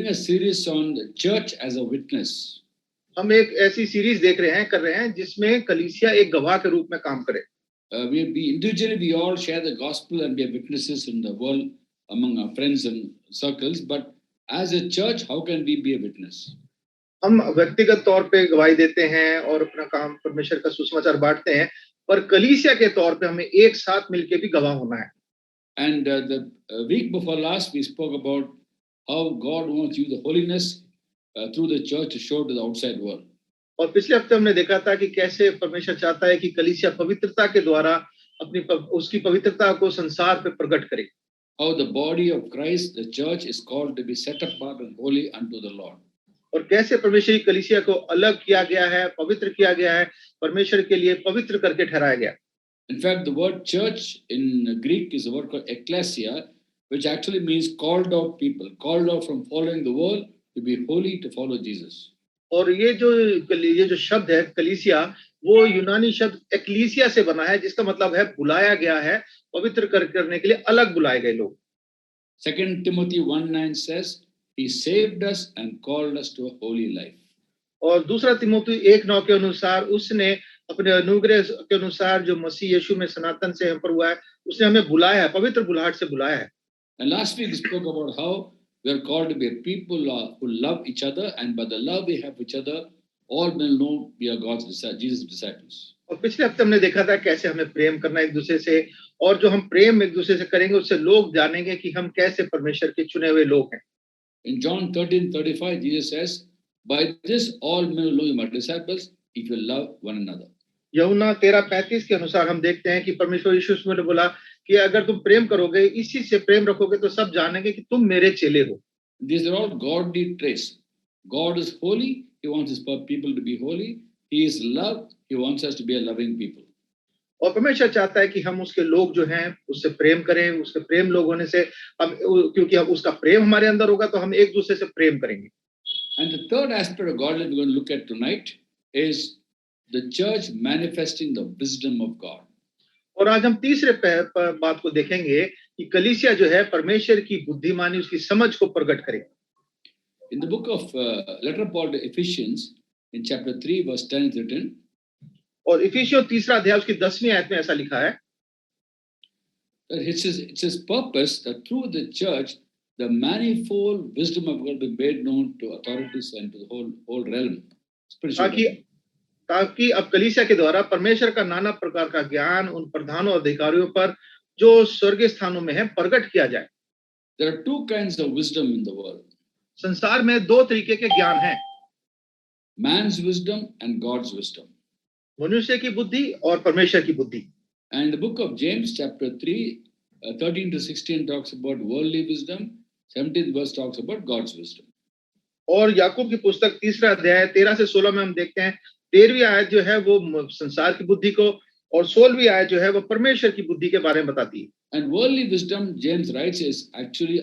A series on the church as a witness. हम एक ऐसी सीरीज देख रहे हैं कर रहे हैं जिसमें कलीसिया एक गवाह के रूप में काम करे। We individually we all share the gospel and be witnesses in the world among our friends and circles. But as a church, how can we be a witness? हम व्यक्तिगत तौर पे गवाही देते हैं और अपना काम परमेश्वर का सुसमाचार बांटते हैं, पर कलीसिया के तौर पे हमें एक साथ मिलके भी गवाह होना है। And the week before last, we spoke about how God wants you the holiness through the church to show to the outside world. और पिछले हफ्ते हमने देखा था कि कैसे परमेश्वर चाहता है कि कलीसिया पवित्रता के द्वारा उसकी पवित्रता को संसार पे प्रकट करे। How the body of Christ, the church, is called to be set apart and holy unto the Lord. और कैसे परमेश्वर की कलीसिया को अलग किया गया है, पवित्र किया गया है, परमेश्वर के लिए पवित्र करके ठहराया गया। In fact, the word church in Greek is a word called ekklesia, which actually means called out people, called out from following the world to be holy, to follow Jesus. और ये जो शब्द है कलीसिया, वो यूनानी शब्द एक्लीसिया से बना है, जिसका मतलब है बुलाया गया है, पवित्र करने के लिए अलग बुलाए गए लोग। 2 Timothy 1:9 says, He saved us and called us to a holy life. और दूसरा तिमोथी 1:9 के अनुसार उसने अपने अनुग्रह के अनुसार जो मसीह यीशु में सनातन से हम पर हुआ है, उसने हमें बुलाया है, पवित्र बुलाहट से बुलाया है। And last week we spoke about how we are called to be a people who love each other, and by the love we have each other, all will know we are God's Jesus disciples. और पिछले हफ्ते हमने देखा था कैसे हमें प्रेम करना एक दूसरे से, और जो हम प्रेम एक दूसरे से करेंगे उससे लोग जानेंगे कि हम कैसे परमेश्वर के चुने हुए लोग हैं। In John 13:35, Jesus says, By this all men will know you are my disciples if you love one another. यूहन्ना 13:35 के अनुसार हम देखते हैं कि परमेश्वर यीशु ने बोला कि अगर तुम प्रेम करोगे, इसी से प्रेम रखोगे, तो सब जानेंगे कि तुम मेरे चेले हो। These are all godly traits. God is holy. He wants his people to be holy. He is love. He wants us to be a loving people. और परमेश्वर चाहता है कि हम उसके लोग जो हैं उससे प्रेम करें, उसके प्रेम लोग होने से हम, क्योंकि हम उसका प्रेम हमारे अंदर होगा तो हम एक दूसरे से प्रेम करेंगे। And the third aspect of godliness we're going to look at tonight is the church manifesting the wisdom of God. और आज हम तीसरे बात को देखेंगे कि कलीसिया जो है परमेश्वर की बुद्धिमानी, उसकी समझ को प्रकट करे। In the book of letter of Paul to Ephesians, in chapter 3 verse 10 is written, और इफिसियों 3 अध्याय उसकी 10वीं आयत में ऐसा लिखा है, it's his purpose that through the church the manifold wisdom of God be made known to authorities and to the whole realm. ताकि अब कलीसिया के द्वारा परमेश्वर का नाना प्रकार का ज्ञान उन प्रधानों अधिकारियों पर जो स्वर्गीय स्थानों में है प्रकट किया जाए। There are two kinds of wisdom in the world. संसार में दो तरीके के ज्ञान हैं, man's wisdom and God's wisdom. मनुष्य की बुद्धि और परमेश्वर की बुद्धि। And the book of James chapter 3 13 to 16 talks about worldly wisdom. 17th verse talks about God's wisdom. और याकूब की पुस्तक 3 अध्याय 13 से 16 में हम देखते हैं 13वीं आयत जो है वो संसार की बुद्धि को और 16वीं आयत जो है वो परमेश्वर की बुद्धि के बारे में बताती है। And worldly wisdom, James writes, is actually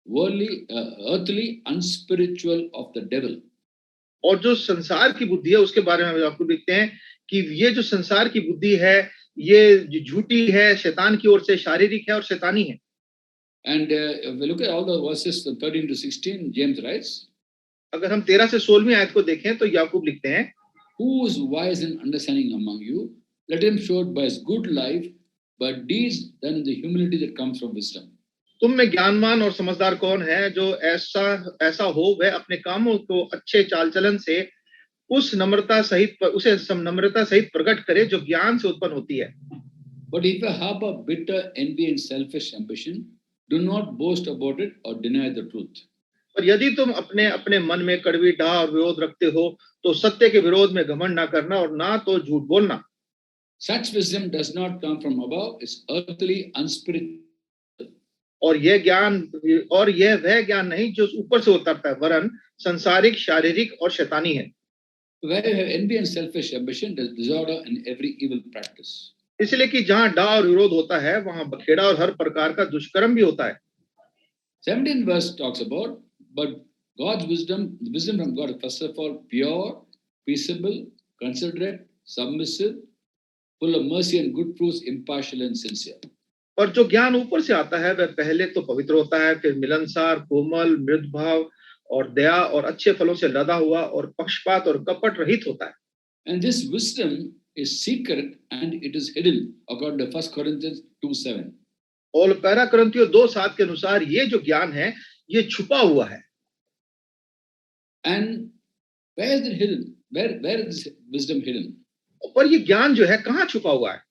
worldly, earthly, unspiritual of the devil. और जो संसार की बुद्धि है उसके बारे में हम आपको देखते हैं कि ये जो संसार की बुद्धि है ये झूठी है, शैतान की ओर से, शारीरिक है और शैतानी है। And if we look at all the verses 13 to 16, James writes, अगर हम 13 से 16वीं आयत को देखें तो याकूब लिखते हैं, Who is wise and understanding among you? Let him show it by his good life, but deeds done in the humility that comes from wisdom. तुम में ज्ञानवान और समझदार कौन है जो ऐसा हो वह अपने कामों को अच्छे चाल चलन से उसे नम्रता सहित प्रकट करे जो ज्ञान से उत्पन्न होती है। But if you harbor bitter envy and selfish ambition, do not boast about it or deny the truth. और यदि तुम अपने मन में कड़वी डाह और विरोध रखते हो तो सत्य के विरोध में घमंड ना करना और ना तो झूठ बोलना। Such wisdom does not come from above; it's earthly, unspiritual. और यह वह ज्ञान नहीं जो ऊपर से उतरता है, वरन संसारिक, शारीरिक और शैतानी है। Where you have envy and selfish ambition, there's disorder and every evil practice. इसलिए कि जहाँ डाह और विरोध होता है वहाँ बखेड़ा और हर प्रकार का दुष्कर्म भी होता है। 17th verse talks about, but God's wisdom, the wisdom from God, first of all, pure, peaceable, considerate, submissive, full of mercy and good fruits, impartial and sincere. और जो ज्ञान ऊपर से आता है वह पहले तो पवित्र होता है, फिर मिलनसार, कोमल, मृदुभाव और दया और अच्छे फलों से लदा हुआ और पक्षपात और कपट रहित होता है। And this wisdom is secret and it is hidden, according to 1 Corinthians 2:7. और पहला कुरिन्थियों 2:7 के अनुसार ये जो ज्ञान है ये छुपा हुआ है। And where is it hidden? Where is this wisdom hidden? पर ये ज्ञान जो है कहाँ छुपा हुआ है?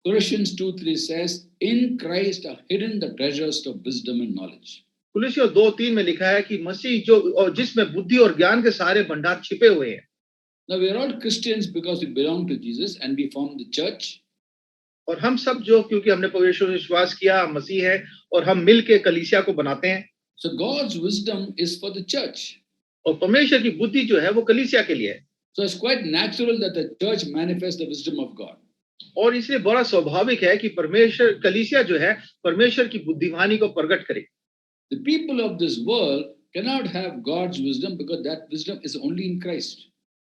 Colossians 2:3 says, in Christ are hidden the treasures of wisdom and knowledge. कुलुस्सियों 2:3 में लिखा है कि मसीह जो और जिसमें बुद्धि और ज्ञान के सारे भंडार छिपे हुए हैं। Now we are all Christians because we belong to Jesus and we form the church. और हम सब जो क्योंकि हमने प्रभु यीशु में विश्वास किया, हम मसीह है और हम मिल के कलीसिया को बनाते हैं। So God's wisdom is for the church. और परमेश्वर की बुद्धि जो है वो कलीसिया के लिए है। So it's quite natural that the church manifests the wisdom of God. और इसलिए बड़ा स्वाभाविक है कि परमेश्वर कलीसिया जो है परमेश्वर की बुद्धिमानी को प्रकट करे। The people of this world cannot have God's wisdom because that wisdom is only in Christ.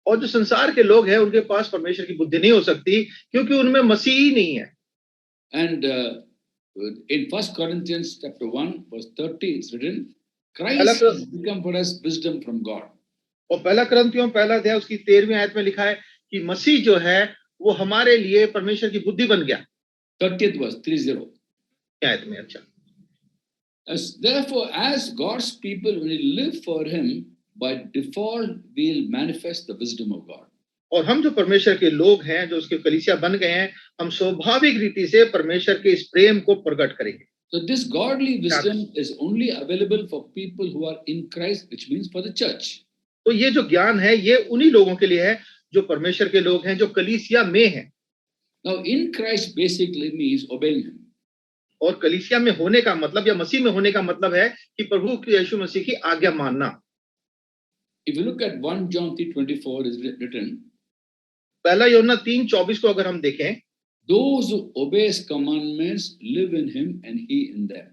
और जो संसार के लोग हैं उनके पास परमेश्वर की बुद्धि नहीं हो सकती क्योंकि उनमें मसीह ही नहीं है। And in 1 Corinthians chapter 1 verse 30 it's written, Christ has become for us wisdom from God. और पहला कुरिन्थियों पहला अध्याय उसकी 13वीं आयत में लिखा है कि मसीह जो है वो हमारे लिए परमेश्वर की बुद्धि बन गया। 30th verse 30. आयत में अच्छा। Therefore, as God's people, when we live for Him, by default, we'll manifest the wisdom of God. और हम जो परमेश्वर के लोग हैं, जो उसके कलीसिया बन गए हैं, हम स्वाभाविक रीति से परमेश्वर के इस प्रेम को प्रकट करेंगे। So this godly wisdom is only available for people who are in Christ, which means for the church. तो ये जो ज्ञान है, ये उन्हीं लोगों के लिए है जो परमेश्वर के लोग हैं, जो कलीसिया में हैं। Now, in Christ basically means obeying Him. और कलीसिया में होने का मतलब या मसीह में होने का मतलब है कि प्रभु यीशु मसीह की आज्ञा मानना। If you look at 1 John 3:24 is written, पहला यूहन्ना 3:24 को अगर हम देखें, those who obey His commandments live in Him and He in them.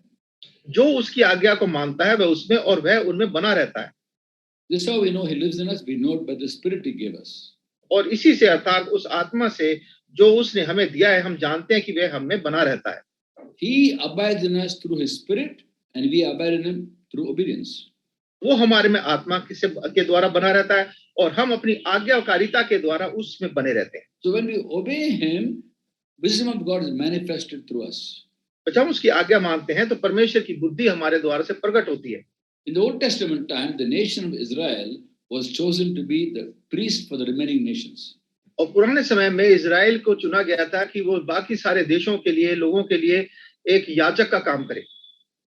जो उसकी आज्ञा को मानता है वह उसमें और वह उनमें बना रहता है। This is how we know He lives in us. We know it by the Spirit He gave us. और इसी से अर्थात उस आत्मा से जो उसने हमें दिया है हम जानते हैं कि वह हम में बना रहता है। He abides in us through His Spirit and we abide in Him through obedience. वो हमारे में आत्मा के द्वारा बना रहता है और हम अपनी आज्ञाकारिता के द्वारा उसमें बने रहते हैं। So when we obey Him, wisdom of God is manifested through us. जब हम उसकी आज्ञा मानते हैं तो परमेश्वर की बुद्धि हमारे द्वारा से प्रकट होती है। In the Old Testament time, the nation of Israel was chosen to be the priest for the remaining nations. और पुराने समय में इजराइल को चुना गया था कि वो बाकी सारे देशों के लिए, लोगों के लिए एक याजक का काम करे।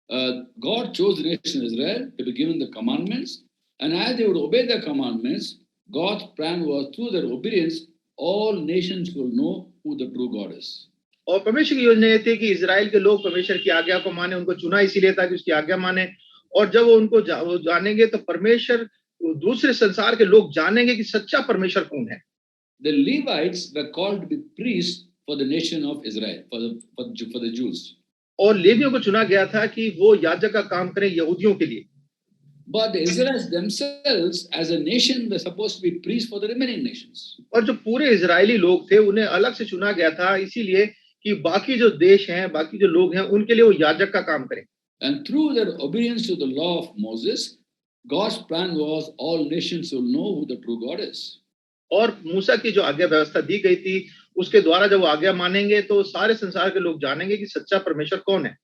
God chose the nation of Israel to be given the commandments, and as they would obey the commandments, God's plan was through their obedience, all nations will know who the true God is. और परमेश्वर की योजना ये थी कि Israel के लोग परमेश्वर की आज्ञा को माने, उनको चुना इसीलिए था कि उसकी आज्ञा माने, और जब वो उनको जानेंगे तो परमेश्वर दूसरे संसार के लोग जानेंगे कि सच्चा परमेश्वर कौन है। The Levites were called to be priests for the nation of Israel, for the Jews. और लेवियों को चुना गया था कि वो याजक का काम करें यहूदियों के लिए। But the Israelites themselves, as a nation, were supposed to be priests for the remaining nations. और जो पूरे इजरायली लोग थे उन्हें अलग से चुना गया था इसीलिए कि बाकी जो देश हैं, बाकी जो लोग हैं, उनके लिए वो याजक का काम करें। And through their obedience to the law of Moses, God's plan was all nations will know who the true God is. और मूसा की जो आज्ञा व्यवस्था दी गई थी उसके द्वारा जब वो आज्ञा मानेंगे तो सारे संसार के लोग जानेंगे कि सच्चा परमेश्वर कौन है।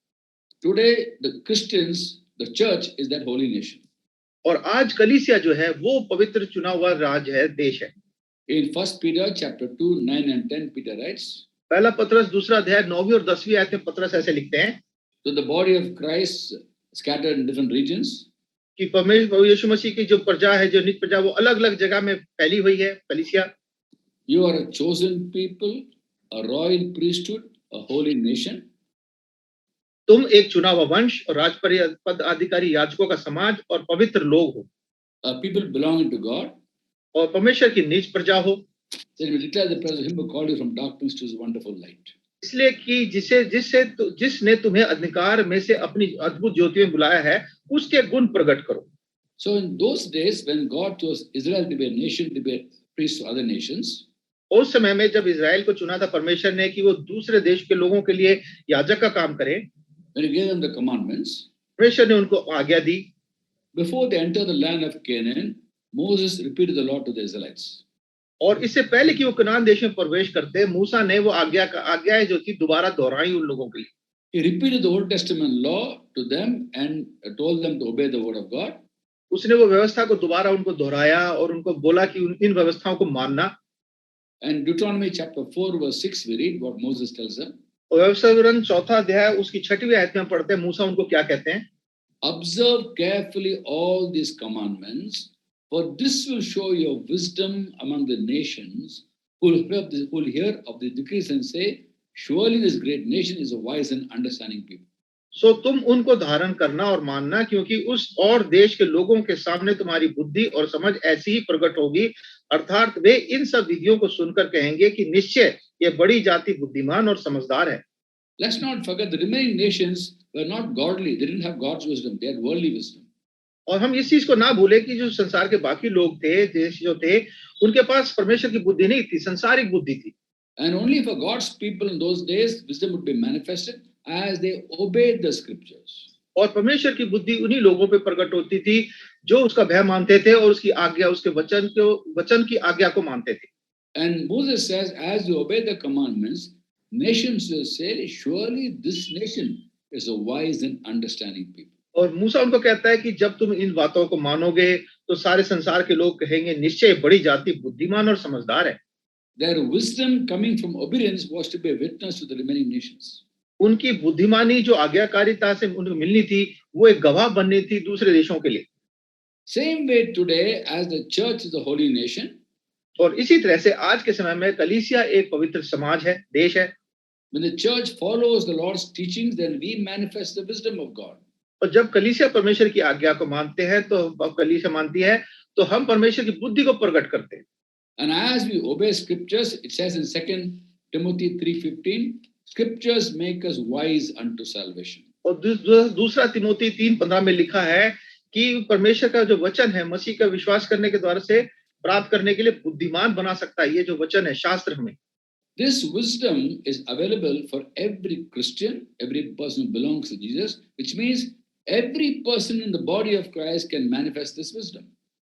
Today, the Christians, the church is that holy nation. और आज कलीसिया जो है वो पवित्र चुना हुआ राज है, देश है। In 1 Peter chapter 2, 9 and 10, Peter writes, पहला पत्रस 2 अध्याय 9वीं और 10वीं आयत में पत्रस ऐसे लिखते हैं, so the body of Christ scattered in different regions. कि परमेश्वर यीशु मसीह की जो प्रजा है, जो नित्य प्रजा, वो अलग-अलग जगह में फैली हुई है, कलीसिया। You are a chosen people, a royal priesthood, a holy nation. तुम एक चुना हुआ वंश और राजपद अधिकारी याजकों का समाज और पवित्र लोग हो। People belonging to God. और परमेश्वर की निज प्रजा हो। Then we declare the presence of Him who called you from darkness to His wonderful light. इसलिए कि जिसने तुम्हें अंधकार में से अपनी अद्भुत ज्योति में बुलाया है, उसके गुण प्रकट करो। So in those days when God chose Israel to be a nation, to be a priest to other nations, उस समय में जब इजराइल को चुना था परमेश्वर ने कि वो दूसरे देश के लोगों के लिए याजक का काम करें, when He gave them the commandments, परमेश्वर ने उनको आज्ञा दी। Before they enter the land of Canaan, Moses repeated the law to the Israelites. और इससे पहले कि वो कनान देश में प्रवेश करते, मूसा ने वो आज्ञाएं जो थी दोबारा दोहराई उन लोगों के लिए। He repeated the Old Testament law to them and told them to obey the word of God. उसने वो व्यवस्था को दोबारा उनको दोहराया और उनको बोला कि इन व्यवस्थाओं को मानना। And Deuteronomy chapter 4 verse 6 we read what Moses tells them. और व्यवस्था विवरण 4 अध्याय उसकी 6वीं आयत में पढ़ते हैं मूसा उनको क्या कहते हैं। Observe carefully all these commandments, for this will show your wisdom among the nations who will hear of the decrees and say, surely this great nation is a wise and understanding people. सो तुम उनको धारण करना और मानना, क्योंकि उस और देश के लोगों के सामने तुम्हारी बुद्धि और समझ ऐसी ही प्रकट होगी, अर्थात वे इन सब विधियों को सुनकर कहेंगे कि निश्चय ये बड़ी जाति बुद्धिमान और समझदार है। Let's not forget the remaining nations were not godly. They didn't have God's wisdom. They had worldly wisdom. और हम इस चीज को ना भूले कि जो संसार के बाकी लोग थे, देश जो थे, उनके पास परमेश्वर की बुद्धि नहीं थी, संसारिक बुद्धि थी। And only for God's people in those days, wisdom would be manifested as they obeyed the scriptures. और परमेश्वर की बुद्धि उन्हीं लोगों पे प्रकट होती थी जो उसका भय मानते थे और उसकी आज्ञा, उसके वचन की आज्ञा को मानते थे। And Moses says, as you obey the commandments, nations will say, surely this nation is a wise and understanding people. और मूसा उनको कहता है कि जब तुम इन बातों को मानोगे तो सारे संसार के लोग कहेंगे निश्चय बड़ी जाति बुद्धिमान और समझदार है। Their wisdom coming from obedience was to be a witness to the remaining nations. उनकी बुद्धिमानी जो आज्ञाकारिता से उनको मिलनी थी, वो एक गवाह बननी थी दूसरे देशों के लिए। Same way today, as the church is a holy nation. और इसी तरह से आज के समय में कलीसिया एक पवित्र समाज है, देश है। When the church follows the Lord's teachings, then we manifest the wisdom of God. और जब कलीसिया परमेश्वर की आज्ञा को मानते हैं, तो कलीसिया मानती है, तो हम परमेश्वर की बुद्धि को प्रकट करते हैं। And as we obey scriptures, it says in 2 Timothy 3:15, scriptures make us wise unto salvation. और दूसरा तिमोथी 3:15 में लिखा है कि परमेश्वर का जो वचन है, मसीह का विश्वास करने के द्वारा से प्राप्त करने के लिए बुद्धिमान बना सकता है। ये जो वचन है, शास्त्र हमें। This wisdom is available for every Christian, every person who belongs to Jesus, which means every person in the body of Christ can manifest this wisdom.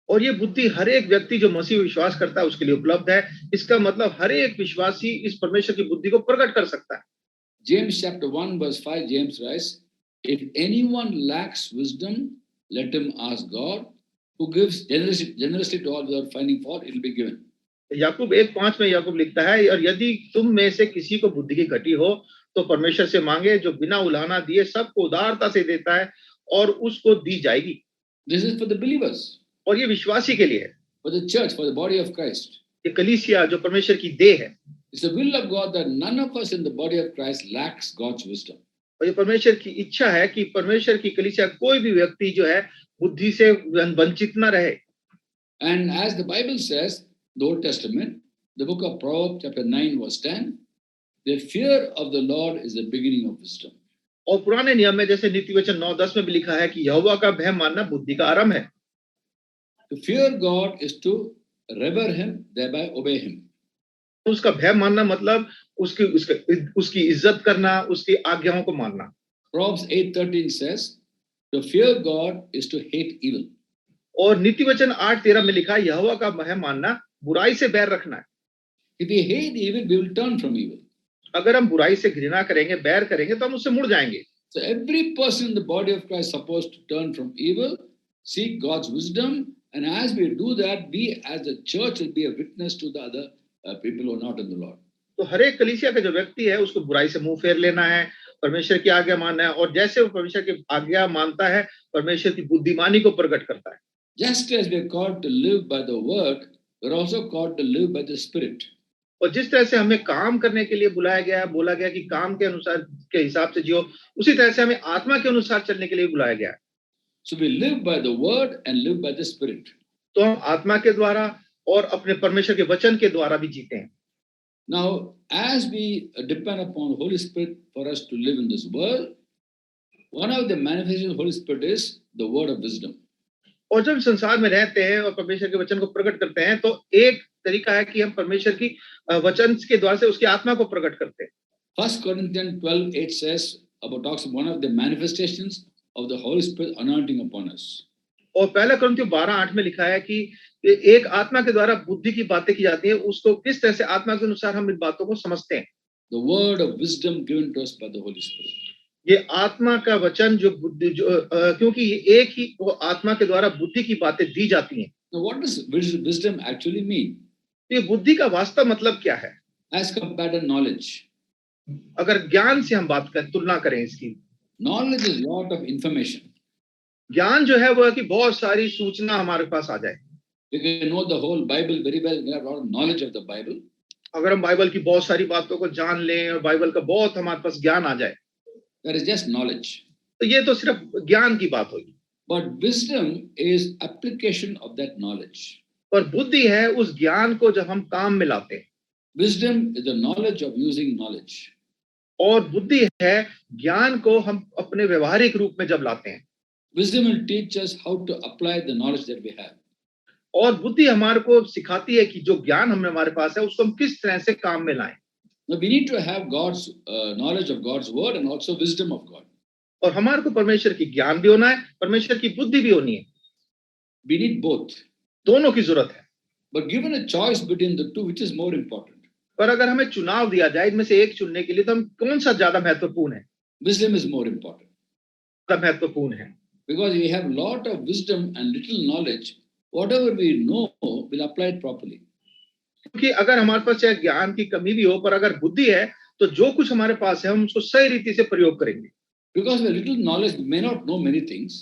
और ये बुद्धि हर एक व्यक्ति जो मसीह विश्वास करता है उसके लिए उपलब्ध है। इसका मतलब हर एक विश्वासी इस परमेश्वर की बुद्धि को प्रकट कर सकता है। James chapter 1 verse 5, James writes, if anyone lacks wisdom, let him ask God, who gives generously to all without finding fault, it will be given. याकूब 1:5 में याकूब लिखता है, और यदि तुम में से किसी को बुद्धि की घटी हो तो परमेश्वर से मांगे, जो बिना उलाहना दिए सबको उदारता से देता है, और उसको दी जाएगी। This is for the believers. और ये विश्वासी के लिए है। For the church, for the body of Christ. ये कलीसिया जो परमेश्वर की देह है। It's the will of God that none of us in the body of Christ lacks God's wisdom. और ये परमेश्वर की इच्छा है कि परमेश्वर की कलीसिया कोई भी व्यक्ति जो है बुद्धि से वंचित न रहे। And as the Bible says, the Old Testament, the book of Proverbs chapter 9 verse 10, the fear of the Lord is the beginning of wisdom. और पुराने नियम में जैसे नीति वचन 9:10 में भी लिखा है कि यहोवा का भय मानना बुद्धि का आरंभ है। To fear God is to revere him, thereby obey him. उसका भय मानना मतलब उसकी इज्जत करना, उसकी आज्ञाओं को मानना। Proverbs 8:13 says, to fear God is to hate evil. और नीति वचन 8:13 में लिखा है यहोवा का भय मानना बुराई से बैर रखना है। If we hate evil, we will turn from evil. अगर हम बुराई से घृणा करेंगे, बैर करेंगे, तो हम उससे मुड़ जाएंगे। So every person in the body of Christ is supposed to turn from evil, seek God's wisdom, and as we do that, we as a church will be a witness to the other people who are not in the Lord. तो हर एक कलीसिया का जो व्यक्ति है उसको बुराई से मुंह फेर लेना है, परमेश्वर की आज्ञा मानना है, और जैसे वो परमेश्वर की आज्ञा मानता है, परमेश्वर की बुद्धिमानी को प्रकट करता है। Just as we are called to live by the word, we are also called to live by the Spirit. और जिस तरह से हमें काम करने के लिए बुलाया गया, बोला गया कि काम के अनुसार के हिसाब से जियो, उसी तरह से हमें आत्मा के अनुसार चलने के लिए बुलाया गया है। So we live by the word and live by the Spirit. तो हम आत्मा के द्वारा और अपने परमेश्वर के वचन के द्वारा भी जीते हैं। Now, as we depend upon the Holy Spirit for us to live in this world, one of the manifestations of the Holy Spirit is the word of wisdom. और जब संसार में रहते हैं और परमेश्वर के वचन को प्रकट करते हैं, तो एक तरीका है कि हम परमेश्वर की वचन के द्वारा से उसकी आत्मा को प्रकट करते हैं। 1 Corinthians 12:8 says about talks one of the manifestations of the Holy Spirit anointing upon us. और पहला कुरिन्थियों 12:8 में लिखा है कि एक आत्मा के द्वारा बुद्धि की बातें की जाती है, उसको किस तरह से आत्मा के अनुसार हम इन बातों को समझते हैं। The word of wisdom given to us by the Holy Spirit. ये आत्मा का वचन जो बुद्धि क्योंकि ये एक ही वो आत्मा के द्वारा बुद्धि की बातें दी जाती हैं। Now, what does wisdom actually mean ये बुद्धि का वास्तव मतलब क्या है? as compared to knowledge? अगर ज्ञान से हम बात करें, तुलना करें इसकी, Knowledge is lot of information. ज्ञान जो है वो है कि बहुत सारी सूचना हमारे पास आ जाए। You can know the whole Bible very well. We have a lot of knowledge of the Bible. अगर हम बाइबल की बहुत सारी बातों को जान लें और बाइबल का बहुत हमारे पास ज्ञान आ जाए, That is just knowledge. तो ये तो सिर्फ ज्ञान की बात होगी। But wisdom is application of that knowledge. पर बुद्धि है उस ज्ञान को जब हम काम में लाते हैं, Wisdom is the knowledge of using knowledge. और बुद्धि है ज्ञान को हम अपने व्यवहारिक रूप में जब लाते हैं। Wisdom will teach us how to apply the knowledge that we have. और बुद्धि हमारे को सिखाती है कि जो ज्ञान हमारे पास है उसको हम किस तरह से काम में लाएं। Now we need to have God's knowledge of God's word and also wisdom of God. और हमारे को परमेश्वर की ज्ञान भी होना है, परमेश्वर की बुद्धि भी होनी है। We need both. दोनों की जरूरत है। But given a choice between the two, which is more important? पर अगर हमें चुनाव दिया जाए इनमें से एक चुनने के लिए, तो हम कौन सा ज्यादा महत्वपूर्ण है? Wisdom is more important. ज्यादा महत्वपूर्ण है, Because we have lot of wisdom and little knowledge. Whatever we know, we'll apply it properly. क्योंकि अगर हमारे पास चाहे ज्ञान की कमी भी हो, पर अगर बुद्धि है तो जो कुछ हमारे पास है हम उसको सही रीति से प्रयोग करेंगे। Because with little knowledge, we may not know many things.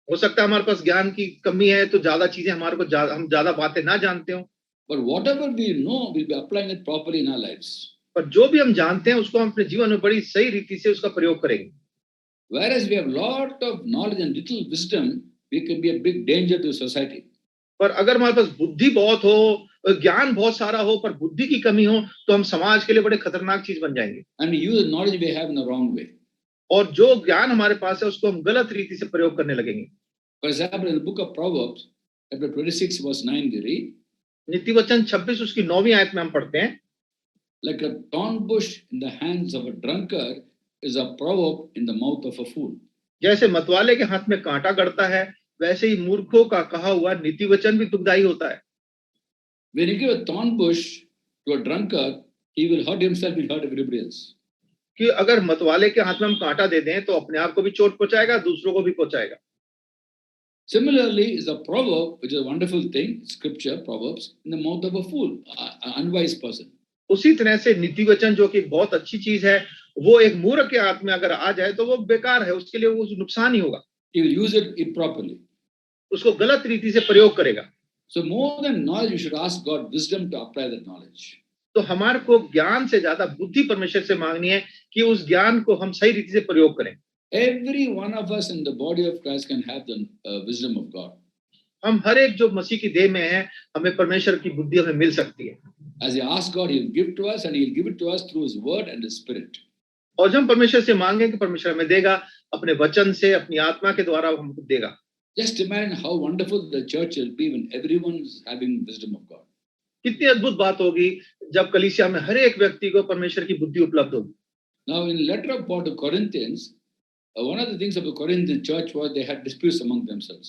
हो सकता है हमारे पास ज्ञान की कमी है तो ज्यादा चीजें हमारे को हम ज्यादा बातें ना जानते हो, But whatever we know, we'll be applying it properly in our lives. पर जो भी हम जानते हैं उसको हम अपने जीवन में बड़ी सही रीति से उसका प्रयोग करेंगे। Whereas we have lot of knowledge and little wisdom, we can be a big danger to society. पर अगर हमारे पास बुद्धि बहुत हो, ज्ञान बहुत सारा हो, पर बुद्धि की कमी हो, तो हम समाज के लिए बड़े खतरनाक चीज बन जाएंगे। And we use the knowledge we have in the wrong way. और जो ज्ञान हमारे पास है उसको हम गलत रीति से प्रयोग करने लगेंगे। For example, in the book of Proverbs, chapter 26, verse 9, we read, नीति वचन 26 उसकी 9वीं आयत में हम पढ़ते हैं, like a thorn bush in the hands of a drunkard is a proverb in the mouth of a fool. जैसे मतवाले के हाथ में कांटा गड़ता है, वैसे ही मूर्खों का कहा हुआ नीति वचन भी दुखदाई होता है। When you give a thorn bush to a drunkard, he will hurt himself, he'll hurt everybody else. कि अगर मतवाले के हाथ में हम कांटा दे दें तो अपने आप को भी चोट पहुंचाएगा, दूसरों को भी पहुंचाएगा। Similarly, is a proverb, which is a wonderful thing, scripture, Proverbs, in the mouth of a fool, an unwise person. उसी तरह से नीति वचन जो कि बहुत अच्छी चीज है, वो एक मूर्ख के हाथ में अगर आ जाए तो वो बेकार है, उसके लिए वो नुकसान ही होगा। He will use it improperly. उसको गलत रीति से प्रयोग करेगा। So more than knowledge, you should ask God wisdom to apply that knowledge. तो हमारे को ज्ञान से ज्यादा बुद्धि परमेश्वर से मांगनी है कि उस ज्ञान को हम सही रीति से प्रयोग करें। Every one of us in the body of Christ can have the wisdom of God. हम हर एक जो मसीह की देह में है, हमें परमेश्वर की बुद्धि हमें मिल सकती है। As we ask God, He will give to us, and He will give it to us through His Word and His Spirit. और जब हम परमेश्वर से मांगे कि परमेश्वर हमें देगा, अपने वचन से, अपनी आत्मा के द्वारा हमको देगा। Just imagine how wonderful the church will be when everyone is having wisdom of God. कितनी अद्भुत बात होगी जब कलीसिया में हर एक व्यक्ति को परमेश्वर की बुद्धि उपलब्ध होगी। Now, in the letter of Paul to Corinthians, one of the things of the Corinthian church was they had disputes among themselves.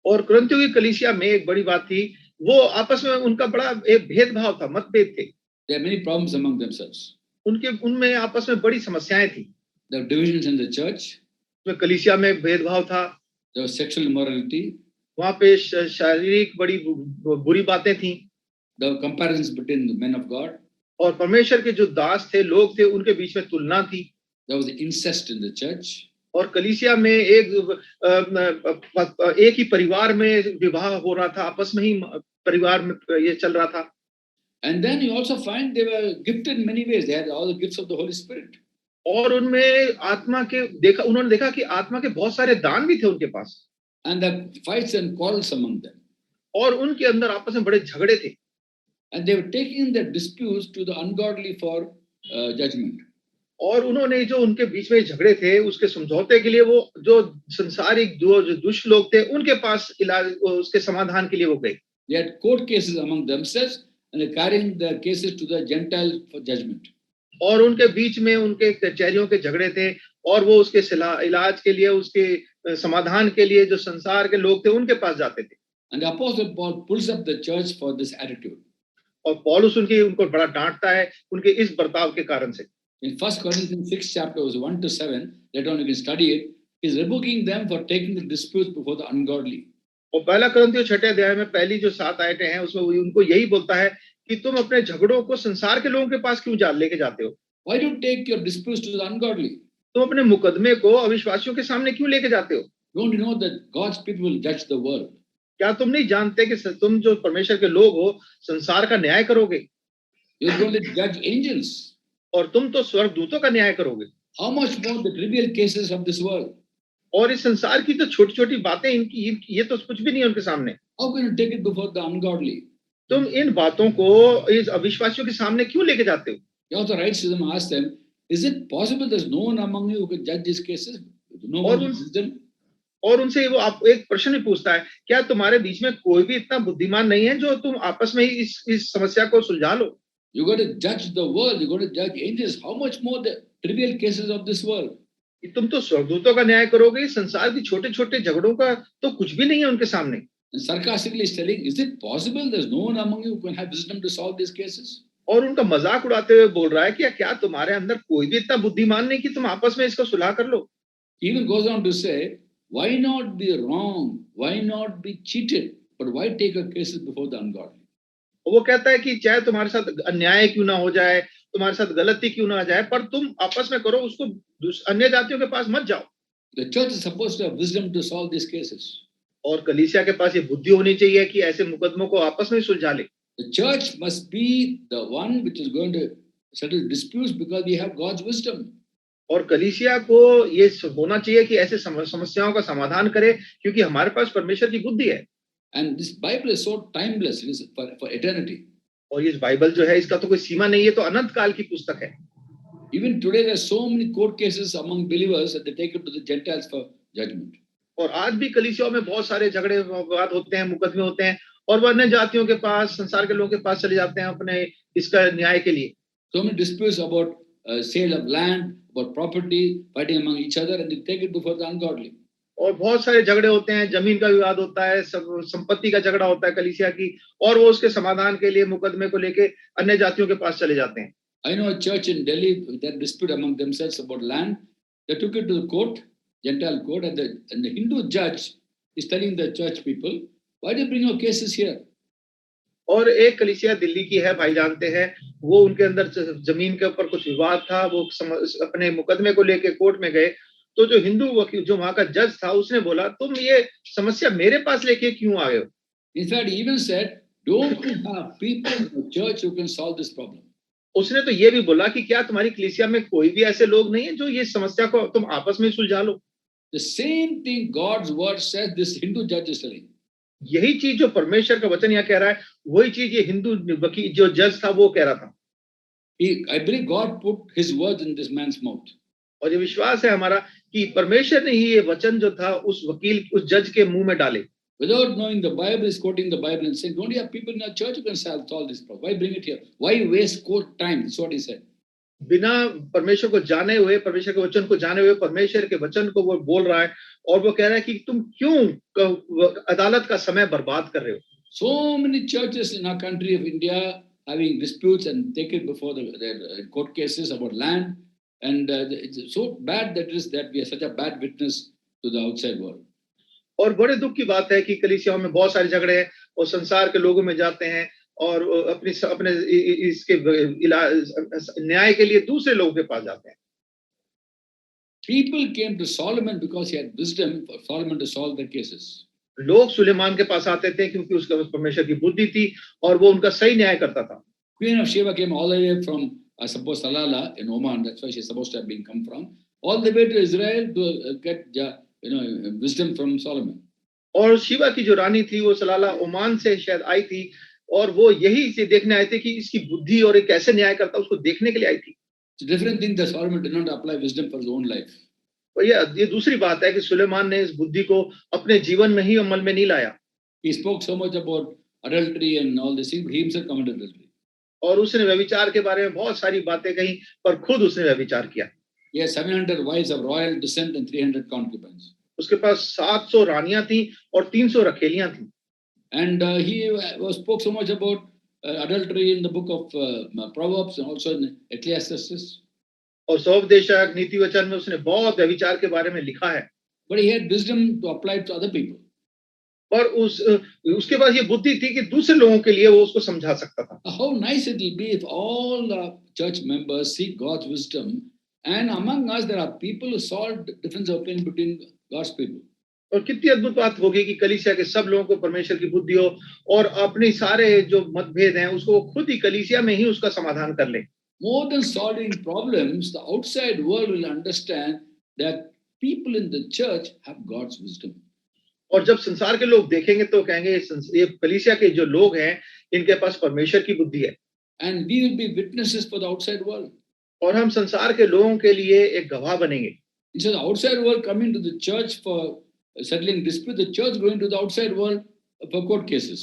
और कुरिन्थियों की कलीसिया में एक बड़ी बात थी, वो आपस में उनका बड़ा एक भेदभाव था, मतभेद थे। There are many problems among themselves. उनमें आपस में बड़ी समस्याएं थी। There were divisions in the church. उसमें कलीसिया में भेदभाव था। There was sexual immorality. वहाँ पे शारीरिक बड़ी बुरी बातें थी। There were comparisons between the men of God. और परमेश्वर के जो दास थे, लोग थे, उनके बीच में तुलना थी। There was incest in the church. और कलीसिया में एक ही परिवार में विवाह हो रहा था, आपस में ही परिवार में ये चल रहा था। And then you also find they were gifted in many ways. They had all the gifts of the Holy Spirit. और उनमें उन्होंने देखा कि आत्मा के बहुत सारे दान भी थे उनके पास। And the fights and quarrels among them. और उनके अंदर आपस में बड़े झगड़े थे। And they were taking their disputes to the ungodly for judgment. और उन्होंने जो उनके बीच में झगड़े थे, उसके समझौते के लिए वो जो संसारिक जो दुष्ट लोग थे, उनके पास इलाज, उसके समाधान के लिए वो गए। They had court cases among themselves and they carrying the cases to the Gentiles for judgment. और उनके बीच में उनके कचहरियों के झगड़े थे और वो उसके इलाज के लिए उसके समाधान के लिए जो संसार के लोग थे उनके पास जाते थे। And the Apostle Paul pulls up the church for this attitude. और पौलुस उनको बड़ा डांटता है उनके इस बर्ताव के कारण से। In 1 Corinthians 6 chapters 1 to 7, later on you can study it, he's rebuking them for taking the disputes before the ungodly. और पहला कुरिन्थियों 6 अध्याय में पहली जो 7 आयतें हैं उसमें वो उनको यही बोलता है कि तुम अपने झगड़ों को संसार के लोगों के पास क्यों लेके जाते हो? Why do you take your disputes to the ungodly? तुम अपने मुकदमे को अविश्वासियों के सामने क्यों लेके जाते हो? Don't you know that God's people will judge the world? क्या तुम नहीं जानते कि तुम जो परमेश्वर के लोग हो संसार का न्याय करोगे? You're going to judge angels. और तुम तो स्वर्गदूतों का न्याय करोगे। How much more the trivial cases of this world? और इस संसार की तो छोटी-छोटी बातें इनकी ये तो कुछ भी नहीं है उनके सामने। How can you take it before the ungodly? तुम इन बातों को इस अविश्वासियों के सामने क्यों लेके जाते हो? He also writes to them, asks them, is it possible there's no one among you who can judge these cases? No one with wisdom? और उनसे वो आप एक प्रश्न भी पूछता है, क्या तुम्हारे बीच में कोई भी इतना बुद्धिमान नहीं है जो तुम आपस में ही इस समस्या को सुलझा लो? You got to judge the world, you got to judge angels. How much more the trivial cases of this world? तुम तो स्वर्गदूतों का न्याय करोगे, संसार की छोटे-छोटे झगड़ों का तो कुछ भी नहीं है उनके सामने। And sarcastically is telling, is it possible there's no one among you who can have wisdom to solve these cases? और उनका मजाक उड़ाते हुए बोल रहा है कि क्या तुम्हारे अंदर कोई भी इतना बुद्धिमान नहीं कि तुम आपस में इसको सुलह कर लो? He even goes on to say, why not be wrong? Why not be cheated? But why take your cases before the ungodly? वो कहता है कि चाहे तुम्हारे साथ अन्याय क्यों ना हो जाए, तुम्हारे साथ गलती क्यों ना आ जाए, पर तुम आपस में करो, उसको अन्य जातियों के पास मत जाओ। The church is supposed to have wisdom to solve these cases. और कलीसिया के पास ये बुद्धि होनी चाहिए कि ऐसे मुकदमों को आपस में सुलझा ले। The church must be the one which is going to settle disputes because we have God's wisdom. और कलीसिया को ये होना चाहिए कि ऐसे समस्याओं का समाधान करे क्योंकि हमारे पास परमेश्वर की बुद्धि है। And this Bible is so timeless, it is for eternity. और इस बाइबल जो है इसका तो कोई सीमा नहीं है, तो अनंत काल की पुस्तक है। Even today there are so many court cases among believers that they take it to the Gentiles for judgment. और आज भी कलीसियाओं में बहुत सारे झगड़े विवाद होते हैं, मुकदमे होते हैं और वो अन्य जातियों के पास, संसार के लोगों के पास चले जाते हैं अपने इसका न्याय के लिए। So many disputes about sale of land, about property, fighting among each other, and they take it before the ungodly. और बहुत सारे झगड़े होते हैं, जमीन का विवाद होता है, संपत्ति का झगड़ा होता है कलीसिया की, और वो उसके समाधान के लिए मुकदमे को लेके अन्य जातियों के पास चले जाते हैं। I know a church in Delhi that dispute among themselves about land. They took it to the court, Gentile court, and the Hindu judge is telling the church people, why do you bring your cases here? और एक कलीसिया दिल्ली की है, भाई जानते हैं, वो उनके अंदर जमीन के ऊपर कुछ विवाद था, वो अपने मुकदमे को लेके कोर्ट में गए, तो जो हिंदू वकील, जो वहां का जज था, उसने बोला तुम ये समस्या मेरे पास लेके क्यों आए हो? In fact, he even said, don't you have people in the church who can solve this problem? उसने तो ये भी बोला कि क्या तुम्हारी कलीसिया में कोई भी ऐसे लोग नहीं है जो ये समस्या को तुम आपस में सुलझा लो? The same thing God's word says this Hindu judge is telling. यही चीज जो परमेश्वर का वचन यहाँ कह रहा है, वही चीज ये हिंदू वकील जो जज था वो कह रहा था। I believe God put his words in this man's mouth. और ये विश्वास है हमारा कि परमेश्वर ने ही ये वचन जो था उस वकील, उस जज के मुंह में डाले। Without knowing the Bible, is quoting the Bible and saying, don't you have people in our church who can solve this problem? Why bring it here? Why waste court time? That's what he said. बिना परमेश्वर को जाने हुए, परमेश्वर के वचन को जाने हुए, परमेश्वर के वचन को वो बोल रहा है और वो कह रहा है कि तुम क्यों अदालत का समय बर्बाद कर रहे हो? So many churches in our country of India having disputes and take it before the court cases about land, and it's so bad that we are such a bad witness to the outside world. और बड़े दुख की बात है कि कलीसियाओं में बहुत सारे झगड़े हैं और संसार के लोगों में जाते हैं और अपने इसके न्याय के लिए दूसरे लोगों के पास जाते हैं। People came to Solomon because he had wisdom for Solomon to solve their cases. लोग सुलेमान के पास आते थे क्योंकि उसका परमेश्वर की बुद्धि थी और वो उनका सही न्याय करता था। Queen of Sheba came all the way from, I suppose, Salalah in Oman. That's where she's supposed to have been come from, all the way to Israel to get wisdom from Solomon. और शिवा की जो रानी थी वो सलाला Oman से शायद आई थी और वो यही से देखने आए थे कि इसकी बुद्धि और ये कैसे न्याय करता, उसको देखने के लिए आई थी। It's a different thing that Solomon did not apply wisdom for his own life. और ये दूसरी बात है कि सुलेमान ने इस बुद्धि को अपने जीवन में ही अमल में नहीं लाया। He spoke so much about adultery and all this thing, but he himself committed adultery. और उसने व्यभिचार के बारे में बहुत सारी बातें कही, पर खुद उसने व्यभिचार किया। He has 700 wives of royal descent and 300 concubines. उसके पास 700 रानियां थी और 300 रखेलियां थी। And he spoke so much about adultery in the book of Proverbs and also in Ecclesiastes. और सौपदेशक नीति वचन में उसने बहुत व्यभिचार के बारे में लिखा है। But he had wisdom to apply it to other people. और उसके पास ये बुद्धि थी कि दूसरे लोगों के लिए वो उसको समझा सकता था। How nice it will be if all church members seek God's wisdom, and among us there are people who solve difference of opinion between God's people. और कितनी अद्भुत बात होगी कि कलीसिया के सब लोगों को परमेश्वर की बुद्धि हो और अपने सारे जो मतभेद हैं उसको खुद ही कलीसिया में ही उसका समाधान कर ले। More than solving problems, the outside world will understand that people in the church have God's wisdom. और जब संसार के लोग देखेंगे तो कहेंगे ये कलीसिया के जो लोग हैं इनके पास परमेश्वर की बुद्धि है। And we will be witnesses for the outside world. और हम संसार के लोगों के लिए एक गवाह बनेंगे। Instead of the outside world coming to the church for settling dispute, the church going to the outside world for court cases.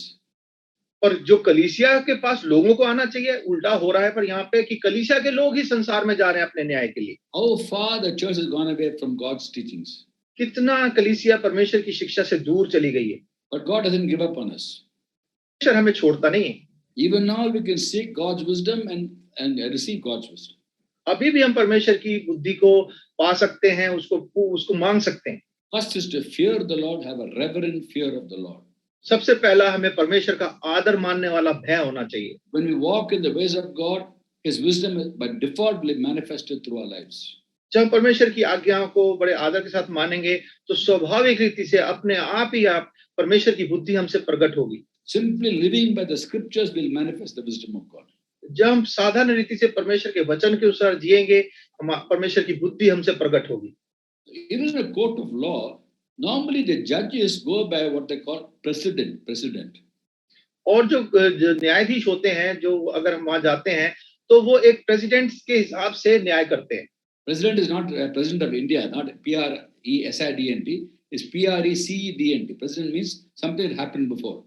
और जो कलीसिया के पास लोगों को आना चाहिए उल्टा हो रहा है पर यहाँ पे कि कलीसिया के लोग ही संसार में जा रहे हैं अपने न्याय के लिए। How far the church has gone away from God's teachings. कितना कलीसिया परमेश्वर की शिक्षा से दूर चली गई है। But God doesn't give up on us. परमेश्वर हमें छोड़ता नहीं है। Even now we can seek God's wisdom and receive God's wisdom. अभी भी हम परमेश्वर की बुद्धि को पा सकते हैं, उसको मांग सकते हैं। First is to fear the Lord, have a reverent fear of the Lord. सबसे पहला हमें परमेश्वर का आदर मानने वाला भय होना चाहिए। When we walk in the ways of God, His wisdom is by default will manifested through our lives. जब हम परमेश्वर की आज्ञाओं को बड़े आदर के साथ मानेंगे तो स्वाभाविक रीति से अपने आप ही आप परमेश्वर की बुद्धि हमसे प्रकट होगी। Simply living by the scriptures will manifest the wisdom of God. जब हम साधारण रीति से परमेश्वर के वचन के अनुसार जिएंगे, हम परमेश्वर की बुद्धि हमसे प्रकट होगी। Even in a court of law, normally the judges go by what they call precedent. और जो न्यायाधीश होते हैं, जो अगर हम वहां जाते हैं तो वो एक प्रेसिडेंट के हिसाब से न्याय करते हैं। President is not president of India, not PRESIDENT, is PRECEDNT. President means something that happened before.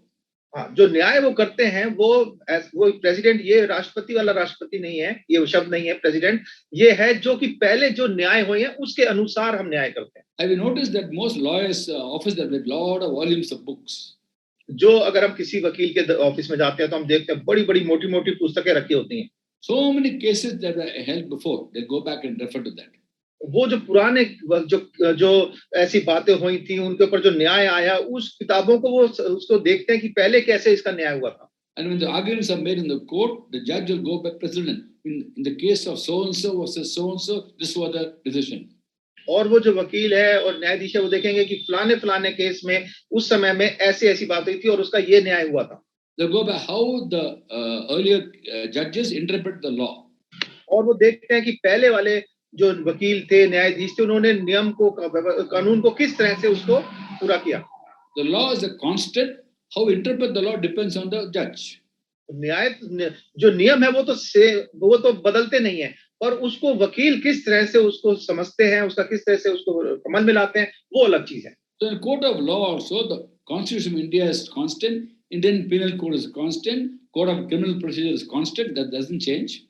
हाँ, जो न्याय वो करते हैं वो प्रेसिडेंट, ये राष्ट्रपति वाला राष्ट्रपति नहीं है, ये वो शब्द नहीं है प्रेसिडेंट, ये है जो कि पहले जो न्याय हुए हैं उसके अनुसार हम न्याय करते हैं। Have you noticed that most lawyers' office have a lot of volumes of books? जो अगर हम किसी वकील के ऑफिस में जाते हैं तो हम देखते हैं बड़ी-बड़ी मोटी-मोटी पुस्तकें रखी होती हैं। So many cases that were held before, they go back and refer to that. वो जो पुराने जो ऐसी बातें हुई थी उनके ऊपर जो न्याय आया उस किताबों को वो उसको देखते हैं कि पहले कैसे इसका न्याय हुआ था। And when the arguments are made in the court, the judge will go by precedent. In the case of so and so versus so and so, this was the decision. और वो जो वकील है और न्यायाधीश है वो देखेंगे कि फलाने केस में उस समय में ऐसी बात हुई थी और उसका ये न्याय हुआ था। They go by how the earlier judges interpret the law. और वो देखते हैं कि पहले वाले जो वकील थे, न्यायाधीश थे, उन्होंने नियम को, कानून को किस तरह से उसको पूरा किया। The law is a constant. How we interpret the law depends on the judge. न्याय जो नियम है वो तो बदलते नहीं है, पर उसको वकील किस तरह से उसको समझते हैं, उसका किस तरह से उसको अमल में लाते हैं, वो अलग चीज है। So in court of law also, the Constitution of India is constant. Indian Penal Code is constant. Code of Criminal Procedure is constant. That doesn't change.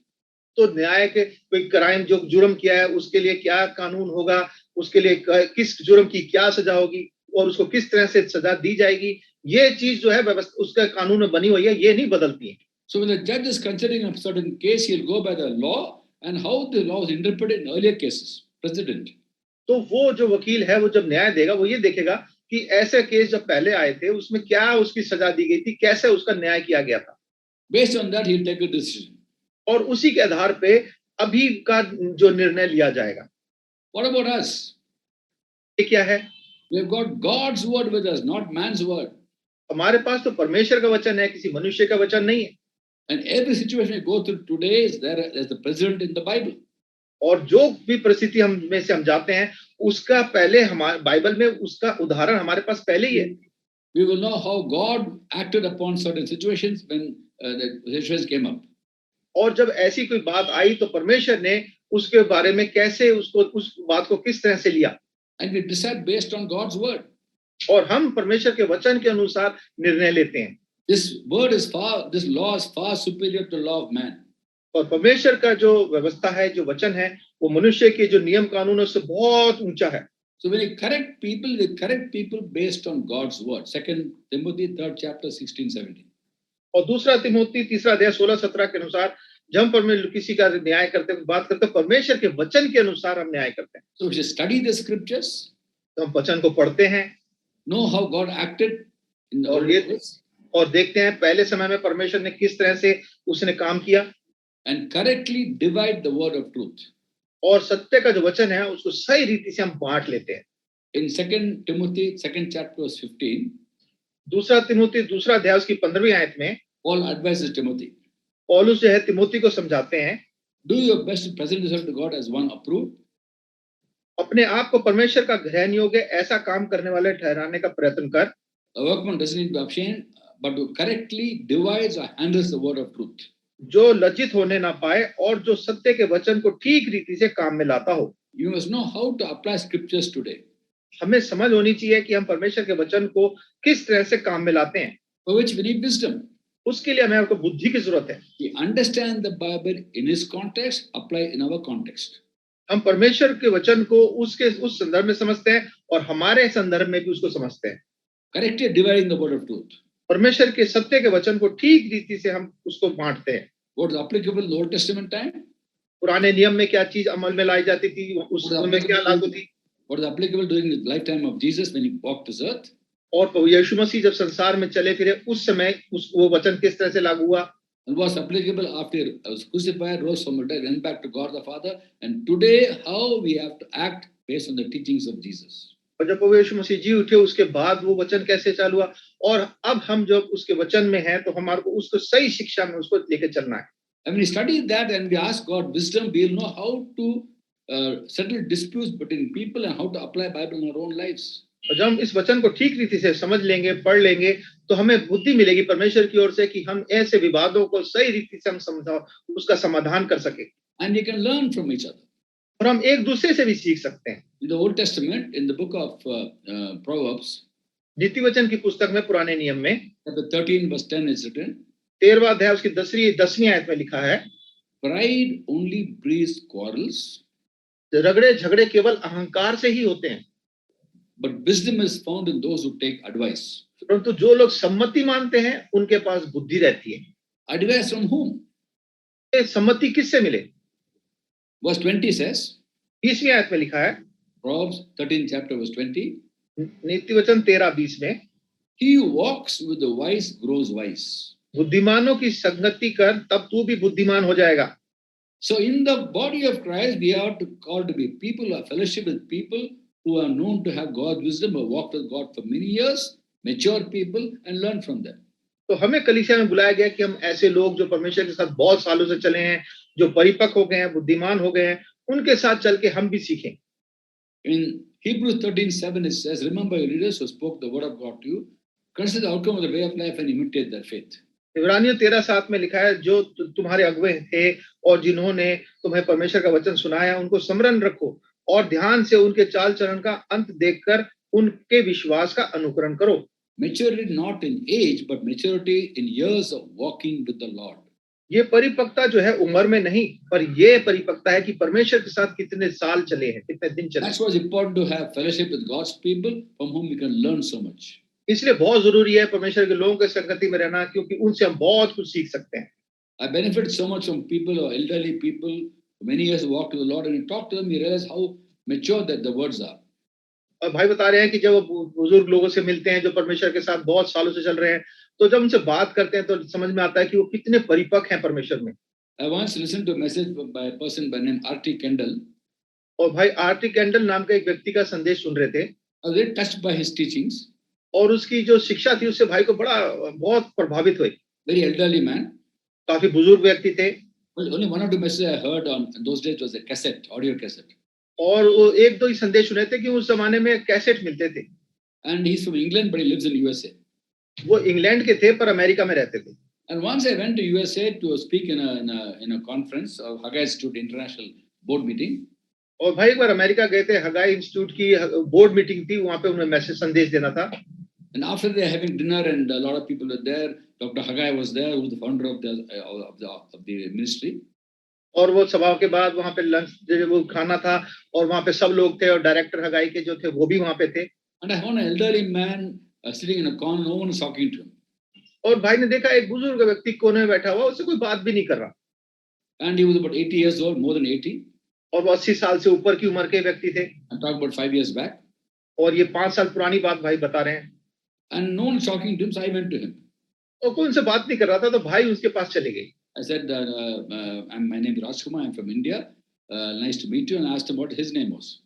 तो न्याय के कोई क्राइम जो जुर्म किया है उसके लिए क्या कानून होगा, उसके लिए किस जुर्म की क्या सजा होगी और उसको किस तरह से सजा दी जाएगी, ये चीज जो है व्यवस्था उसका कानून में बनी हुई है, ये नहीं बदलती है। So when the judge is considering a certain case, he'll go by the law and how the law is interpreted in earlier cases. Precedent. तो वो जो वकील है वो जब न्याय देगा वो ये देखेगा कि ऐसे केस जब पहले आए थे उसमें क्या उसकी सजा दी गई थी, कैसे उसका न्याय किया गया था। Based on that, he'll take a decision. और उसी के आधार पे अभी का जो निर्णय लिया जाएगा। What about us? ये क्या है? We've got God's word with us, not man's word. हमारे पास तो परमेश्वर का वचन है, किसी मनुष्य का वचन नहीं है। And every situation we go through today is there's the precedent in the Bible. और जो भी परिस्थिति हम जाते हैं उसका पहले हमारे बाइबल में उसका उदाहरण हमारे पास पहले ही है। We will know how God acted upon certain situations when the situations came up. और जब ऐसी कोई बात आई तो परमेश्वर ने उसके बारे में कैसे उसको उस बात को किस तरह से लिया। And we decide based on God's word. और हम परमेश्वर के वचन के अनुसार निर्णय लेते हैं। This law is far superior to the law of man. और परमेश्वर का जो व्यवस्था है, जो वचन है, वो मनुष्य के जो नियम कानून है उससे बहुत ऊंचा है। So when you correct people based on God's word. 2 Timothy 3rd chapter 16, 17. और दूसरा तिमोथी तीसरा अध्याय 16-17 के अनुसार जब हम परमेश्वर किसी का न्याय करते हैं, बात करते हैं, परमेश्वर के वचन के अनुसार हम न्याय करते हैं. So we should study the scriptures, तो हम वचन को पढ़ते हैं know how God acted in the और old days, और देखते हैं पहले समय में परमेश्वर ने किस तरह से उसने काम किया and correctly divide the word of truth. और सत्य का जो वचन है उसको सही रीति से हम बांट लेते हैं. In 2 Timothy 2nd chapter verse 15, दूसरा तिमोथी दूसरा अध्याय उसकी 15वीं आयत में Paul advises Timothy, पौलुस जो है तिमोथी को समझाते हैं, do your best to present yourself to God as one approved, अपने आप को परमेश्वर का ग्रहण योग्य ऐसा काम करने वाले ठहराने का प्रयत्न कर. a workman doesn't need to be ashamed, but who correctly divides or handles the word of truth. जो लज्जित होने ना पाए और जो सत्य के वचन को ठीक रीति से काम में लाता हो. You must know how to apply scriptures today, हमें समझ होनी चाहिए कि हम परमेश्वर के वचन को किस तरह से काम में लाते हैं. for which we need wisdom. उसके लिए हमें आपको बुद्धि की जरूरत है. We understand the Bible in its context, apply in our context. हम परमेश्वर के वचन को उस संदर्भ में समझते हैं और हमारे संदर्भ में भी उसको समझते हैं. Correctly dividing the word of truth. परमेश्वर के सत्य के वचन को ठीक रीति से हम उसको बांटते हैं. What is applicable in the Old Testament time? पुराने नियम में क्या चीज अमल में लाई जाती थी, उस में क्या लागू थी, What is applicable during the lifetime of Jesus when he walked this earth? और यीशु मसीह जब संसार में चले फिरे उस समय वो वचन किस तरह से लागू हुआ. And was applicable after he was crucified, rose from the dead, went back to God the Father. And today, how we have to act based on the teachings of Jesus. और जब वो यीशु मसीह जी उठे उसके बाद वो वचन कैसे चालू हुआ और अब हम जब उसके वचन में हैं तो हमारे को उसको सही शिक्षा में उसको लेके चलना है. And when we study that and we ask God wisdom, we will know how to settle disputes between people and how to apply Bible in our own lives. और जब हम इस वचन को ठीक रीति से समझ लेंगे, पढ़ लेंगे, तो हमें बुद्धि मिलेगी परमेश्वर की ओर से कि हम ऐसे विवादों को सही रीति से हम समझा उसका समाधान कर सके. And we can learn from each other. और हम एक दूसरे से भी सीख सकते हैं. In the Old Testament, in the book of Proverbs, नीति वचन की पुस्तक में पुराने नियम में chapter 13 verse 10 is written, 13वां अध्याय उसकी 10वीं आयत में लिखा है, pride only breeds quarrels, रगड़े झगड़े केवल अहंकार से ही होते हैं, but wisdom is found in those who take advice. परंतु जो लोग सम्मति मानते हैं उनके पास बुद्धि रहती है. Advice from whom? ये सम्मति किससे मिले? Verse 20 says, 20वीं आयत में लिखा है, Proverbs 13 chapter verse 20, नीति वचन 13:20 में, he who walks with the wise grows wise. बुद्धिमानों की संगति कर तब तू भी बुद्धिमान हो जाएगा. So in the body of Christ, we are called to be people who have fellowship with people who are known to have God's wisdom, who have walked with God for many years, mature people, and learn from them. तो हमें कलीसिया में बुलाया गया कि हम ऐसे लोग जो परमेश्वर के साथ बहुत सालों से चले हैं, जो परिपक्व हो गए हैं, बुद्धिमान हो गए हैं, उनके साथ चल के हम भी सीखें. In Hebrews 13:7 it says, remember your leaders who spoke the word of God to you, consider the outcome of the way of life and imitate their faith. इब्रानियों 13:7 में लिखा है, जो तुम्हारे अगुवे थे और जिन्होंने तुम्हें परमेश्वर का वचन सुनाया उनको स्मरण रखो और ध्यान से उनके चाल चलन का अंत देखकर उनके विश्वास का अनुकरण करो. Maturity not in age, but maturity in years of walking with the Lord. ये परिपक्वता जो है उम्र में नहीं, पर ये परिपक्वता है कि परमेश्वर के साथ कितने साल चले हैं, कितने दिन चले. That's why it's important to have fellowship with God's people from whom we can learn so much. इसलिए बहुत जरूरी है परमेश्वर के लोगों के संगति में रहना, क्योंकि उनसे हम बहुत कुछ सीख सकते हैं. I benefit so much from people or elderly people who many years walk with the Lord, and you talk to them, you realize how mature that the words are. और भाई बता रहे हैं कि जब बुजुर्ग लोगों से मिलते हैं जो परमेश्वर के साथ बहुत सालों से चल रहे हैं, तो जब उनसे बात करते हैं तो समझ में आता है कि वो कितने परिपक्व हैं परमेश्वर में. I once listened to a message by a person by name R.T. Kendall. और भाई R.T. कैंडल नाम का एक व्यक्ति का संदेश सुन रहे थे. I was very touched by his teachings. और उसकी जो शिक्षा थी उससे भाई को बहुत प्रभावित हुए. Very elderly man. काफी बुजुर्ग व्यक्ति थे. Well, only one or two messages I heard on those days was a cassette, audio cassette. और वो एक दो ही संदेश सुने थे कि उस जमाने में कैसेट मिलते थे. And he's from England, but he lives in USA. वो इंग्लैंड के थे पर अमेरिका में रहते थे. And once I went to USA to speak in a conference of Haggai Institute International Board meeting. और भाई एक बार अमेरिका गए थे, हगाई इंस्टीट्यूट की बोर्ड मीटिंग थी, वहां पे उन्हें मैसेज संदेश देना था. And after they having dinner and a lot of people were there, Dr. Haggai was there, who was the founder of the ministry. और वो सभा के बाद वहां पे लंच जो वो खाना था और वहां पे सब लोग थे और डायरेक्टर हगाई के जो थे वो भी वहां पे थे। And I found an elderly man sitting in a corner, no one is talking to him. और भाई ने देखा एक बुजुर्ग व्यक्ति कोने में बैठा हुआ, उससे कोई बात भी नहीं कर रहा। And he was about 80 years old, more than 80. और वो 80 साल से ऊपर की उम्र के व्यक्ति थे। I'm talking about 5 years back. और ये 5 साल पुरानी बात भाई बता रहे हैं। And no one is talking to him, so I went to him. और कोई उनसे बात नहीं कर रहा था, तो भाई उसके पास चले गए। I said, my name is Rajkumar, I'm from India. Nice to meet you. And I asked him what his name was.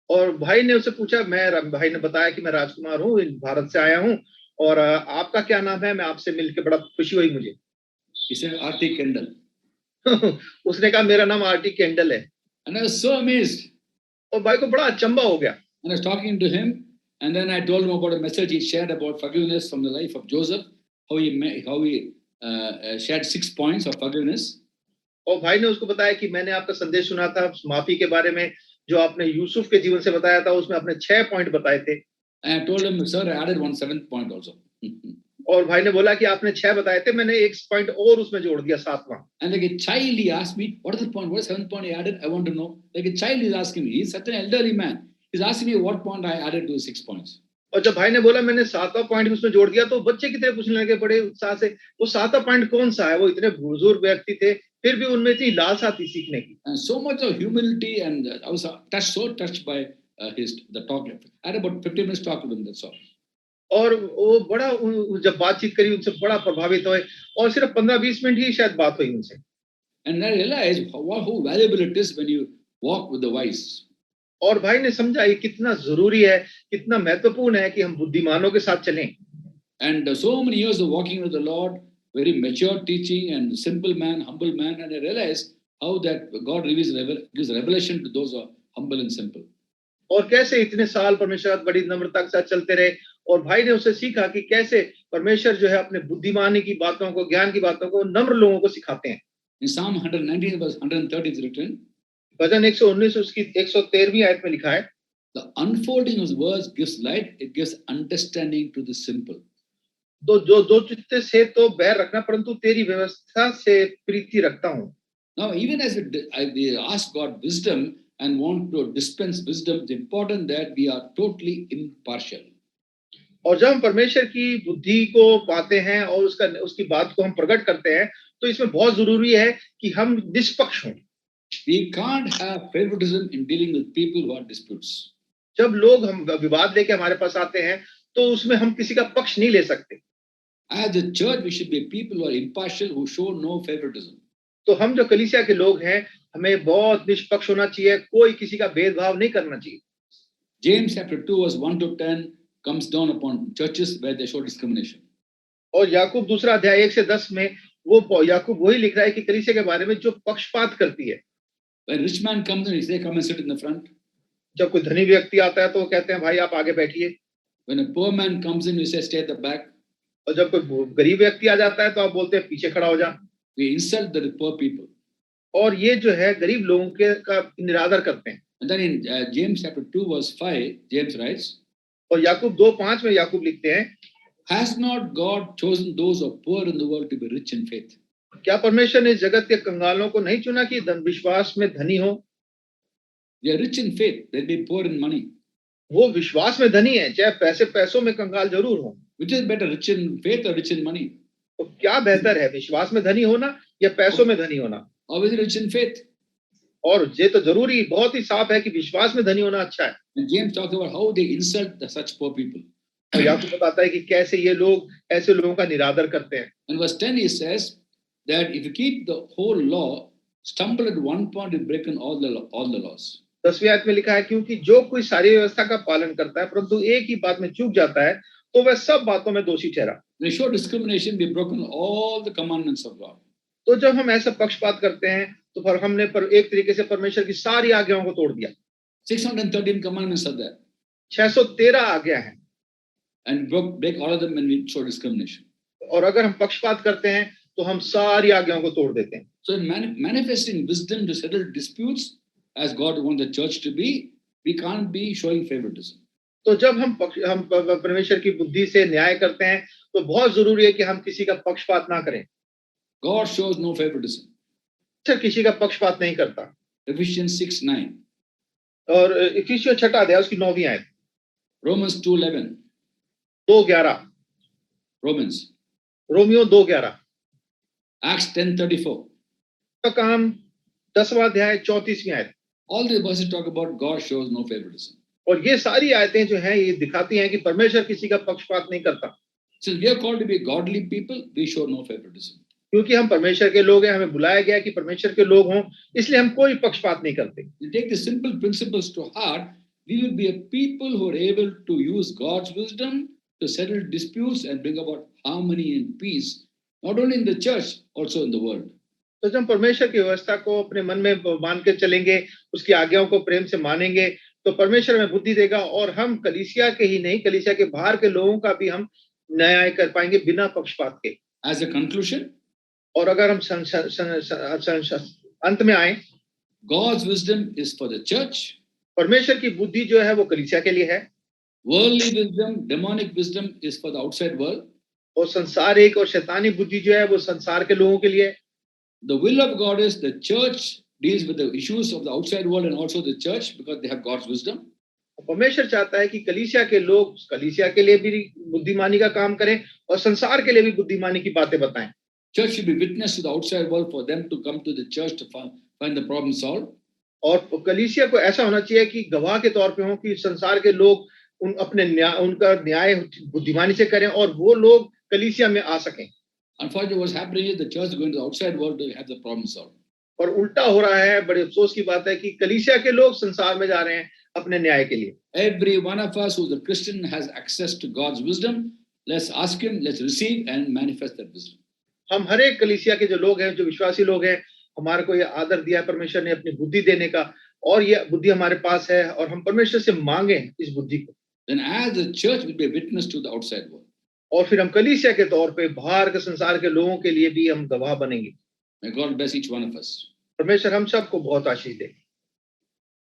और भाई ने उससे पूछा, भाई ने बताया कि मैं राजकुमार हूँ, भारत से आया हूँ, और आपका क्या नाम है? मैं आपसे मिलके बड़ा खुशी हुई मुझे। He said, R.T. Kendall. उसने कहा मेरा नाम आरटी केंडल है। And I was so amazed. और भाई को बड़ा अचंबा हो गया। And I was talking to him, and then I told him about a message he shared about forgiveness from the life of Joseph, how he shared 6 points of forgiveness. और भाई ने उसको बताया कि मैंने आपका संदेश सुना था माफी के बारे में, जो आपने यूसुफ के जीवन से बताया था, उसमें आपने 6 पॉइंट बताए थे। And I told him, sir, I added 1 7th point also. और भाई ने बोला कि आपने 6 बताए थे, मैंने 1 पॉइंट और उसमें जोड़ दिया 7वां। And like a child, he asked me, what is the point? What is 7th point he added? I want to know. Like a child is asking me, he's such an elderly man. He's asking me what point I added to the 6 points. और जब भाई ने बोला मैंने 7वां point उसमें जोड़ दिया, तो बच्चे की तरह पूछने लगे बड़े उत्साह से, वो 7वां पॉइंट कौन सा है? वो इतने बुजुर्ग व्यक्ति थे, फिर भी उनमें इतनी लालसा थी सीखने की। And so much of humility, and I was so touched by the talk. I had about 15 minutes talk with him, that's all. और वो बड़ा जब बातचीत करी उनसे बड़ा प्रभावित हुए, और सिर्फ 15-20 मिनट ही शायद बात हुई उनसे। And I realized how valuable it is when you walk with the wise. और भाई ने समझा ये कितना जरूरी है, कितना महत्वपूर्ण है कि हम बुद्धिमानों के साथ चलें। And so many years of walking with the Lord, very mature teaching and simple man, humble man, and I realized how that God gives revelation to those who are humble and simple. और कैसे इतने साल परमेश्वर बड़ी नम्रता के साथ चलते रहे, और भाई ने उससे सीखा कि कैसे परमेश्वर जो है अपने बुद्धिमानी की बातों को, ज्ञान की बातों को नम्र लोगों को सिखाते हैं। In Psalm 119 verse 130 is written, भजन 119 उसकी 113वीं आयत में लिखा है, the unfolding of words gives light, it gives understanding to the simple. तो जो दो चित्ते से तो बैर रखना, परंतु तेरी व्यवस्था से प्रीति रखता हूँ। Now, even as we ask God wisdom and want to dispense wisdom, it's important that we are totally impartial. और जब हम परमेश्वर की बुद्धि को पाते हैं और उसकी बात को हम प्रकट करते हैं, तो इसमें बहुत जरूरी है कि हम निष्पक्ष हों। We can't have favoritism in dealing with people who are disputes. जब लोग हम विवाद लेके हमारे पास आते हैं, तो उसमें हम किसी का पक्ष नहीं ले सकते। As a church, we should be people who are impartial, who show no favoritism. तो हम जो कलीसिया के लोग हैं, हमें बहुत निष्पक्ष होना चाहिए, कोई किसी का भेदभाव नहीं करना चाहिए। James chapter 2 verse 1 to 10 comes down upon churches where they show discrimination. और याकूब दूसरा अध्याय 1 से 10 में वो याकूब वही लिख रहा है कि कलीसिया के बारे में जो पक्षपात करती है। When rich man comes in, he say, come and sit in the front. जब कोई धनी व्यक्ति आता है तो वो कहते हैं भाई आप आगे बैठिए। When a poor man comes in, we say, stay at the back. और जब कोई गरीब व्यक्ति आ जाता है तो आप बोलते हैं पीछे खड़ा हो जा। We insult the poor people. और ये जो है गरीब लोगों के का निरादर करते हैं। And then in James chapter 2 verse 5, James writes, और याकूब 2:5 में याकूब लिखते हैं, has not God chosen those who are poor in the world to be rich in faith? क्या परमेश्वर ने जगत के कंगालों को नहीं चुना कि धन विश्वास में धनी हो? They are rich in faith, they'll be poor in money. वो विश्वास में धनी है, चाहे पैसों में कंगाल जरूर हो। Which is better, rich in faith or rich in money? तो क्या बेहतर है, विश्वास में धनी होना या पैसों में धनी होना? Obviously rich in faith. और ये तो जरूरी बहुत ही साफ है कि विश्वास में धनी होना अच्छा है। And James talks about how they insult such poor people. और याकूब बताता है कि कैसे ये लोग ऐसे लोगों का निरादर करते हैं। In verse 10 he says that if you keep the whole law, stumble at one point, you've broken all the laws. 10वीं आयत में लिखा है, क्योंकि जो कोई सारी व्यवस्था का पालन करता है परंतु एक ही बात में चूक जाता है, तो वह सब बातों में दोषी ठहरा। They show discrimination, we've broken all the commandments of God. तो जब हम ऐसा पक्षपात करते हैं तो फिर हमने एक तरीके से परमेश्वर की सारी आज्ञाओं को तोड़ दिया। 613 commandments are there. 613 आज्ञा है। And break all of them when we show discrimination. और अगर हम पक्षपात करते हैं तो हम सारी आज्ञाओं को तोड़ देते हैं। So in manifesting wisdom to settle disputes as God wants the church to be, we can't be showing favoritism. तो जब हम परमेश्वर की बुद्धि से न्याय करते हैं तो बहुत जरूरी है कि हम किसी का पक्षपात ना करें। God shows no favoritism. किसी का पक्षपात नहीं करता। Ephesians 6:9, और इफिसियों 6 अध्याय उसकी 9वीं आयत, Romans 2:11, 2:11, Romans, रोमियो 2:11, Acts 10:34. का काम 10वां अध्याय 34वीं आयत। All these verses talk about God shows no favoritism. और ये सारी आयतें जो हैं ये दिखाती हैं कि परमेश्वर किसी का पक्षपात नहीं करता। Since we are called to be godly people, we show no favoritism. क्योंकि हम परमेश्वर के लोग हैं, हमें बुलाया गया कि परमेश्वर के लोग हों, इसलिए हम कोई पक्षपात नहीं करते। We take the simple principles to heart, we will be a people who are able to use God's wisdom to settle disputes and bring about harmony and peace, not only in the church, also in the world. तो जब हम परमेश्वर की व्यवस्था को अपने मन में मान के चलेंगे, उसकी आज्ञाओं को प्रेम से मानेंगे, तो परमेश्वर हमें बुद्धि देगा और हम कलीसिया के ही नहीं, कलीसिया के बाहर के लोगों का भी हम न्याय कर पाएंगे बिना पक्षपात के। As a conclusion, और अगर हम अंत में आए, God's wisdom is for the church. परमेश्वर की बुद्धि जो है वो कलीसिया के लिए है, Worldly wisdom, demonic wisdom is for the outside world. और संसारिक और शैतानी बुद्धि जो है वो संसार के लोगों के लिए है। The will of God is the church deals with the issues of the outside world and also the church because they have God's wisdom. परमेश्वर चाहता है कि कलीसिया के लोग कलीसिया के लिए भी बुद्धिमानी का काम करें और संसार के लिए भी बुद्धिमानी की बातें बताएं। Church should be witness to the outside world for them to come to the church to find the problem solved. और कलीसिया को ऐसा होना चाहिए कि गवाह के तौर पे हो कि संसार के लोग उनका न्याय बुद्धिमानी से करें और वो लोग कलीसिया में आ सकें। Unfortunately, what's happening is the church is going to the outside world to have the problem solved. और उल्टा हो रहा है, बड़े अफसोस की बात है कि कलीसिया के लोग संसार में जा रहे हैं अपने न्याय के लिए। Every one of us who's a Christian has access to God's wisdom. Let's ask Him, let's receive and manifest that wisdom. हम हर एक कलीसिया के जो लोग हैं, जो विश्वासी लोग हैं, हमारे को ये आदर दिया परमेश्वर ने अपनी बुद्धि देने का, और ये बुद्धि हमारे पास है और हम परमेश्वर से मांगे इस बुद्धि को। Then as a church will be a witness to the outside world. और फिर हम कलीसिया के तौर पे बाहर के संसार के लोगों के लिए भी हम गवाह बनेंगे। May God bless each one of us. परमेश्वर हम सबको बहुत आशीष दे।